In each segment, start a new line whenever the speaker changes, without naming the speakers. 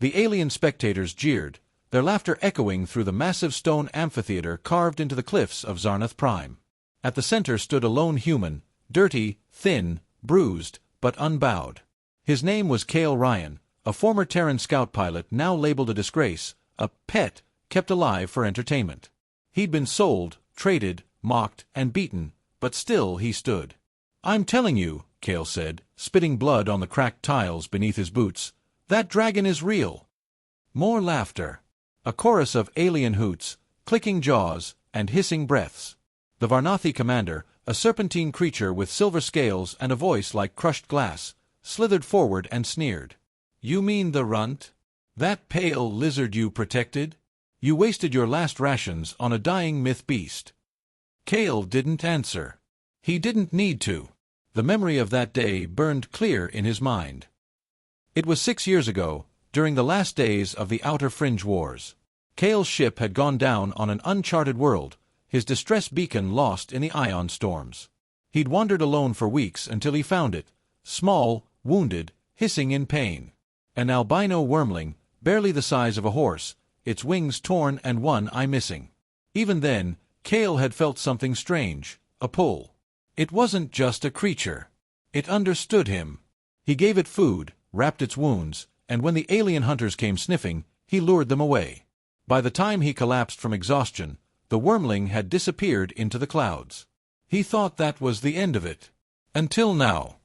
The alien spectators jeered, their laughter echoing through the massive stone amphitheater carved into the cliffs of Zarnath Prime. At the center stood a lone human, dirty, thin, bruised, but unbowed. His name was Kael Ryan, a former Terran scout pilot now labeled a disgrace, a pet, kept alive for entertainment. He'd been sold, traded, mocked, and beaten, but still he stood. "I'm telling you," Kael said, spitting blood on the cracked tiles beneath his boots, "that dragon is real." More laughter. A chorus of alien hoots, clicking jaws, and hissing breaths. The Varnathi commander, a serpentine creature with silver scales and a voice like crushed glass, slithered forward and sneered. "You mean the runt? That pale lizard you protected? You wasted your last rations on a dying myth beast." Kael didn't answer. He didn't need to. The memory of that day burned clear in his mind. It was 6 years ago, during the last days of the Outer Fringe Wars. Kael's ship had gone down on an uncharted world, his distress beacon lost in the ion storms. He'd wandered alone for weeks until he found it, small, wounded, hissing in pain. An albino wormling, barely the size of a horse, its wings torn and one eye missing. Even then, Kael had felt something strange, a pull. It wasn't just a creature. It understood him. He gave it food, wrapped its wounds, and when the alien hunters came sniffing, he lured them away. By the time he collapsed from exhaustion, the wormling had disappeared into the clouds. He thought that was the end of it. Until now.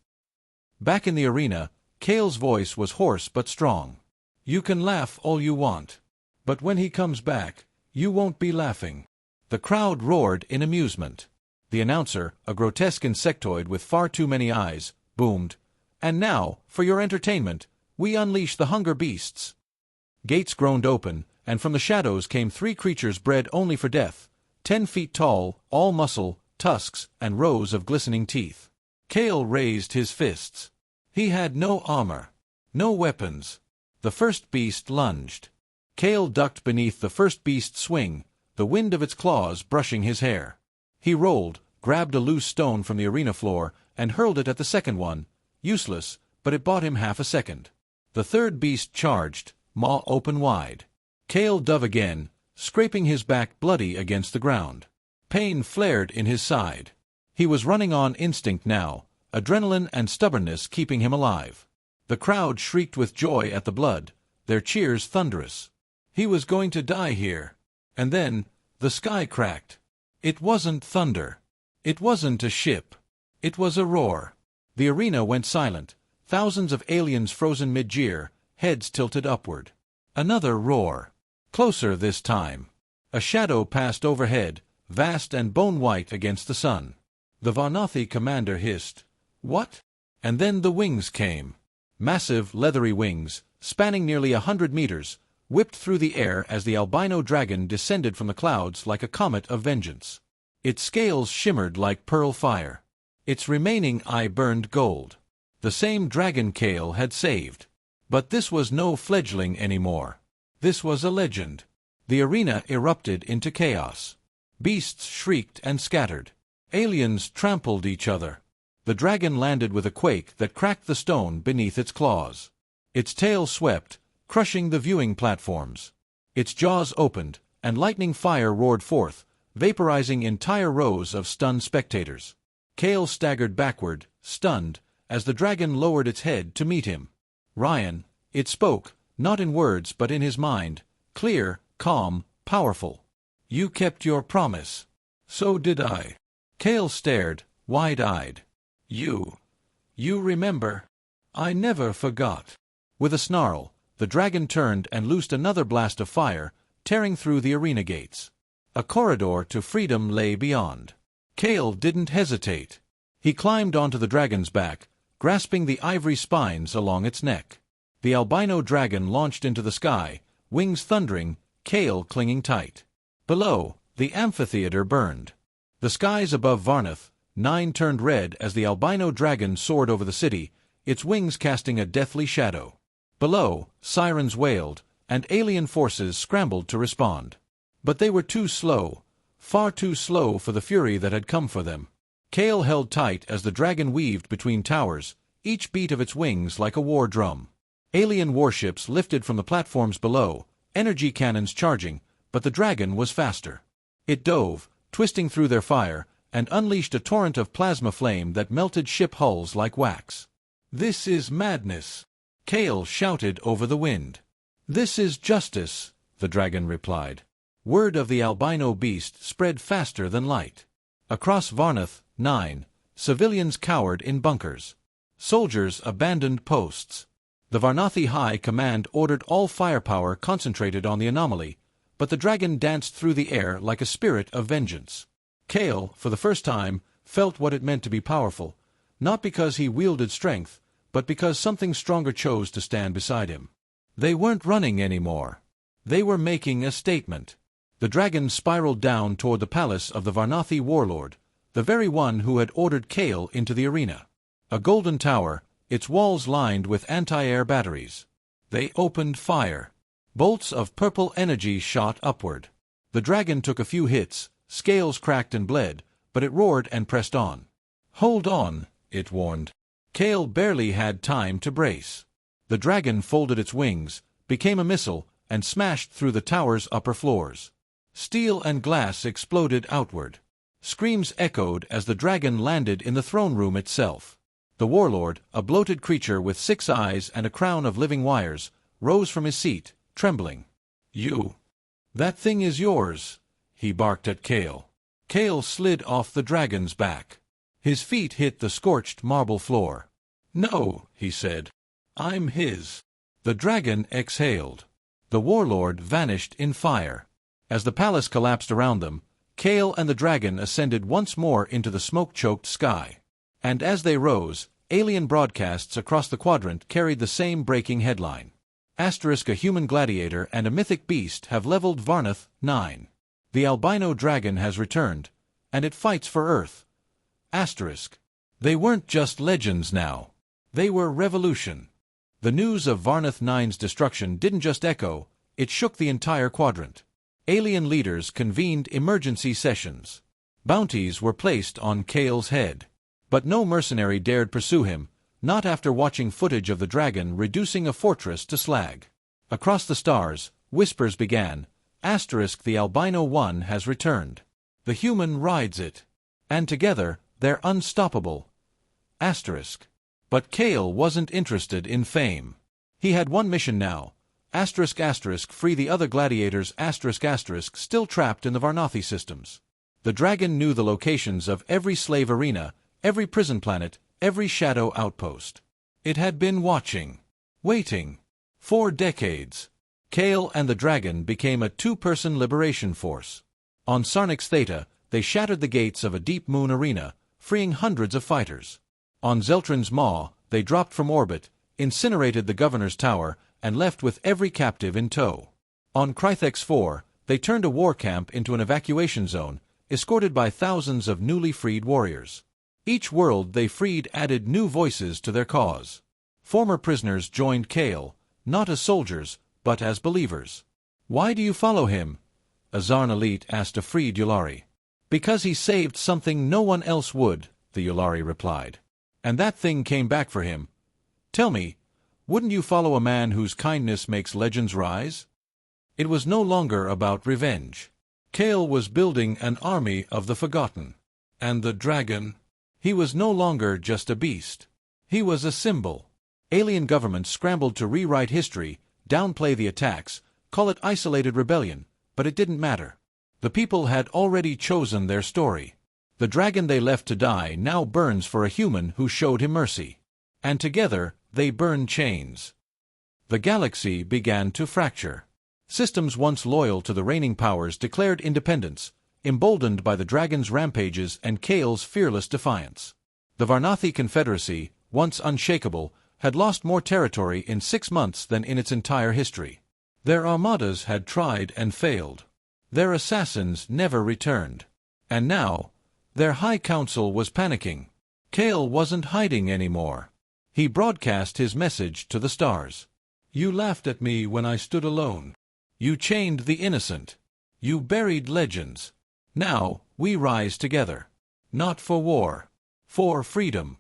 Back in the arena, Kael's voice was hoarse but strong. "You can laugh all you want. But when he comes back, you won't be laughing." The crowd roared in amusement. The announcer, a grotesque insectoid with far too many eyes, boomed, "And now, for your entertainment, we unleash the hunger beasts." Gates groaned open, and from the shadows came 3 creatures bred only for death, 10 feet tall, all muscle, tusks, and rows of glistening teeth. Kael raised his fists. He had no armor, no weapons. The first beast lunged. Kael ducked beneath the first beast's swing, the wind of its claws brushing his hair. He rolled, grabbed a loose stone from the arena floor, and hurled it at the second one, useless, but it bought him half a second. The third beast charged, maw open wide. Kael dove again, scraping his back bloody against the ground. Pain flared in his side. He was running on instinct now, adrenaline and stubbornness keeping him alive. The crowd shrieked with joy at the blood, their cheers thunderous. He was going to die here. And then, the sky cracked. It wasn't thunder. It wasn't a ship. It was a roar. The arena went silent, thousands of aliens frozen mid-jeer, heads tilted upward. Another roar. Closer this time. A shadow passed overhead, vast and bone-white against the sun. The Varnathi commander hissed, "What?" And then the wings came. Massive, leathery wings, spanning nearly 100 meters, whipped through the air as the albino dragon descended from the clouds like a comet of vengeance. Its scales shimmered like pearl fire. Its remaining eye burned gold. The same dragon Kael had saved. But this was no fledgling anymore. This was a legend. The arena erupted into chaos. Beasts shrieked and scattered. Aliens trampled each other. The dragon landed with a quake that cracked the stone beneath its claws. Its tail swept, crushing the viewing platforms. Its jaws opened, and lightning fire roared forth, vaporizing entire rows of stunned spectators. Kael staggered backward, stunned, as the dragon lowered its head to meet him. "Ryan," it spoke, not in words but in his mind, clear, calm, powerful. "You kept your promise." "So did I." Kael stared, wide-eyed. You remember?" "I never forgot." With a snarl, the dragon turned and loosed another blast of fire, tearing through the arena gates. A corridor to freedom lay beyond. Kael didn't hesitate. He climbed onto the dragon's back, grasping the ivory spines along its neck. The albino dragon launched into the sky, wings thundering, Kael clinging tight. Below, the amphitheater burned. The skies above Varnath, 9 turned red as the albino dragon soared over the city, its wings casting a deathly shadow. Below, sirens wailed, and alien forces scrambled to respond. But they were too slow, far too slow for the fury that had come for them. Kael held tight as the dragon weaved between towers, each beat of its wings like a war drum. Alien warships lifted from the platforms below, energy cannons charging, but the dragon was faster. It dove, twisting through their fire, and unleashed a torrent of plasma flame that melted ship hulls like wax. "This is madness," Kael shouted over the wind. "This is justice," the dragon replied. Word of the albino beast spread faster than light. Across Varnath, 9, civilians cowered in bunkers. Soldiers abandoned posts. The Varnathi High Command ordered all firepower concentrated on the anomaly, but the dragon danced through the air like a spirit of vengeance. Kael, for the first time, felt what it meant to be powerful, not because he wielded strength, but because something stronger chose to stand beside him. They weren't running anymore. They were making a statement. The dragon spiraled down toward the palace of the Varnathi warlord, the very one who had ordered Kael into the arena. A golden tower, its walls lined with anti-air batteries. They opened fire. Bolts of purple energy shot upward. The dragon took a few hits, scales cracked and bled, but it roared and pressed on. "Hold on," it warned. Kael barely had time to brace. The dragon folded its wings, became a missile, and smashed through the tower's upper floors. Steel and glass exploded outward. Screams echoed as the dragon landed in the throne room itself. The warlord, a bloated creature with 6 eyes and a crown of living wires, rose from his seat, trembling. "You! That thing is yours," he barked at Kael. Kael slid off the dragon's back. His feet hit the scorched marble floor. "No," he said. "I'm his." The dragon exhaled. The warlord vanished in fire. As the palace collapsed around them, Kael and the dragon ascended once more into the smoke-choked sky. And as they rose, alien broadcasts across the quadrant carried the same breaking headline. Asterisk: a human gladiator and a mythic beast have leveled Varnath, 9. The albino dragon has returned, and it fights for Earth. Asterisk. They weren't just legends now. They were revolution. The news of Varnath 9's destruction didn't just echo, it shook the entire quadrant. Alien leaders convened emergency sessions. Bounties were placed on Kael's head. But no mercenary dared pursue him, not after watching footage of the dragon reducing a fortress to slag. Across the stars, whispers began. Asterisk: the albino one has returned. The human rides it. And together, they're unstoppable. Asterisk. But Kael wasn't interested in fame. He had one mission now. Asterisk asterisk free the other gladiators asterisk asterisk still trapped in the Varnathi systems. The dragon knew the locations of every slave arena, every prison planet, every shadow outpost. It had been watching. Waiting. For decades. Kael and the dragon became a 2-person liberation force. On Sarnix Theta, they shattered the gates of a deep moon arena, freeing hundreds of fighters. On Zeltran's Maw, they dropped from orbit, incinerated the governor's tower, and left with every captive in tow. On Krythex 4, they turned a war camp into an evacuation zone, escorted by thousands of newly freed warriors. Each world they freed added new voices to their cause. Former prisoners joined Kael, not as soldiers, but as believers. "Why do you follow him?" a Zarn elite asked a freed Yulari. "Because he saved something no one else would," the Yulari replied. "And that thing came back for him. Tell me, wouldn't you follow a man whose kindness makes legends rise?" It was no longer about revenge. Kael was building an army of the forgotten. And the dragon? He was no longer just a beast. He was a symbol. Alien governments scrambled to rewrite history, downplay the attacks, call it isolated rebellion, but it didn't matter. The people had already chosen their story. The dragon they left to die now burns for a human who showed him mercy. And together, they burn chains. The galaxy began to fracture. Systems once loyal to the reigning powers declared independence, emboldened by the dragon's rampages and Kael's fearless defiance. The Varnathi Confederacy, once unshakable, had lost more territory in 6 months than in its entire history. Their armadas had tried and failed. Their assassins never returned. And now, their High Council was panicking. Kael wasn't hiding anymore. He broadcast his message to the stars. "You laughed at me when I stood alone. You chained the innocent. You buried legends. Now, we rise together. Not for war. For freedom."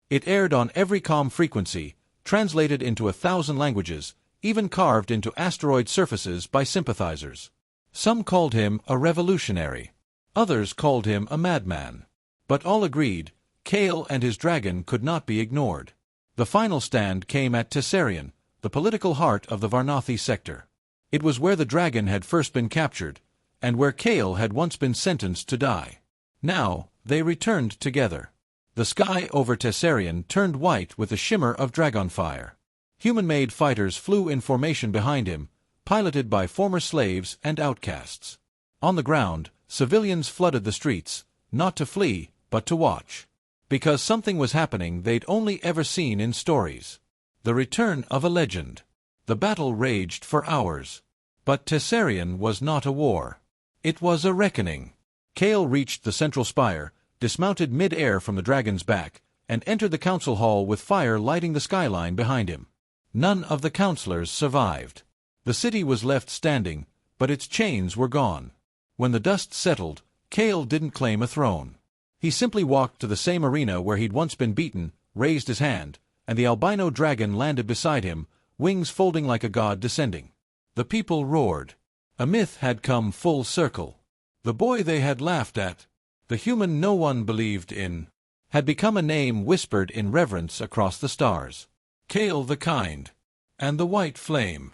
It aired on every comm frequency, translated into 1,000 languages, even carved into asteroid surfaces by sympathizers. Some called him a revolutionary. Others called him a madman. But all agreed, Kael and his dragon could not be ignored. The final stand came at Tessarion, the political heart of the Varnathi sector. It was where the dragon had first been captured, and where Kael had once been sentenced to die. Now, they returned together. The sky over Tessarion turned white with a shimmer of dragonfire. Human-made fighters flew in formation behind him, piloted by former slaves and outcasts. On the ground, civilians flooded the streets, not to flee, but to watch. Because something was happening they'd only ever seen in stories. The return of a legend. The battle raged for hours. But Tessarion was not a war. It was a reckoning. Kael reached the central spire, dismounted mid-air from the dragon's back, and entered the council hall with fire lighting the skyline behind him. None of the councillors survived. The city was left standing, but its chains were gone. When the dust settled, Kael didn't claim a throne. He simply walked to the same arena where he'd once been beaten, raised his hand, and the albino dragon landed beside him, wings folding like a god descending. The people roared. A myth had come full circle. The boy they had laughed at, the human no one believed in, had become a name whispered in reverence across the stars. Kael the Kind. And the White Flame.